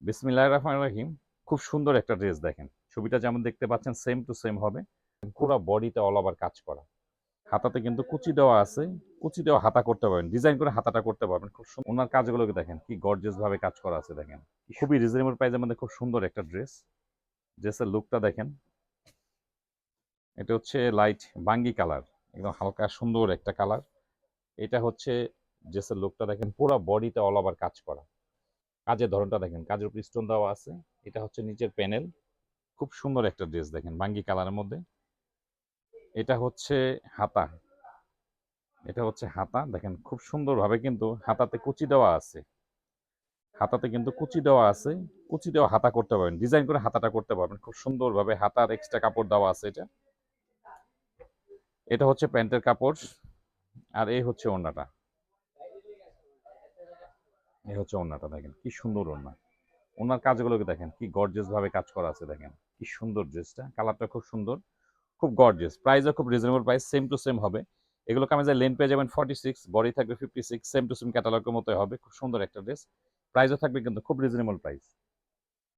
বিসমিল্লাহির রহমানির রহিম। খুব সুন্দর একটা ড্রেস দেখেন। ছবিটা যেমন দেখতে পাচ্ছেন সেম টু সেম হবে। পুরা বডিতে অল ওভার কাজ করা। হাতাতে কিন্তু কুচি দেওয়া আছে। কুচি দেওয়া হাতা করতে পারবেন। ডিজাইন করে হাতাটা করতে পারবেন। খুব উনার কাজগুলোকে দেখেন কি গর্জিয়াস ভাবে কাজ করা আছে দেখেন। খুবই রিজনেবল প্রাইসের মধ্যে খুব সুন্দর একটা ড্রেস। ড্রেসের লুকটা দেখেন। এটা হচ্ছে লাইট বাঙ্গি কালার। একদম হালকা সুন্দর একটা কালার। এটা হচ্ছে ড্রেসের লুকটা দেখেন পুরা বডিতে অল ওভার কাজ করা। কাজের ধরনটা দেখেন। কাজের উপর স্টোন দেওয়া আছে। এটা হচ্ছে নিচের প্যানেল। খুব সুন্দর একটা ড্রেস দেখেন বাঙ্গি কালারের মধ্যে। এটা হচ্ছে হাতা। এটা হচ্ছে হাতা দেখেন খুব সুন্দরভাবে কিন্তু হাতাতে কুচি দেওয়া আছে। হাতাতে কিন্তু কুচি দেওয়া আছে। কুচি দেওয়া হাতা করতে পারবেন। ডিজাইন করে হাতাটা করতে পারবেন খুব সুন্দরভাবে। হাতার এক্সট্রা কাপড় দেওয়া আছে এটা। এটা হচ্ছে প্যান্টের কাপড়। আর এই হচ্ছে ওড়নাটা। এই হচ্ছে ওড়নাটা দেখেন কি সুন্দর ওড়না। ওনার কাজগুলোকে দেখেন কি গর্জিয়াস ভাবে কাজ করা আছে দেখেন। কি সুন্দর ড্রেসটা। কালারটা খুব সুন্দর। খুব গর্জিয়াস। প্রাইসও খুব reasonable price. Same to same হবে। এগুলো কামিজের লেন্থ পেয়ে যাবেন 46, বডি থাকবে 56, সেম টু সেম ক্যাটালগের মতোই হবে। খুব সুন্দর একটা ড্রেস। প্রাইসও থাকবে কিন্তু খুব রিজনেবল প্রাইস।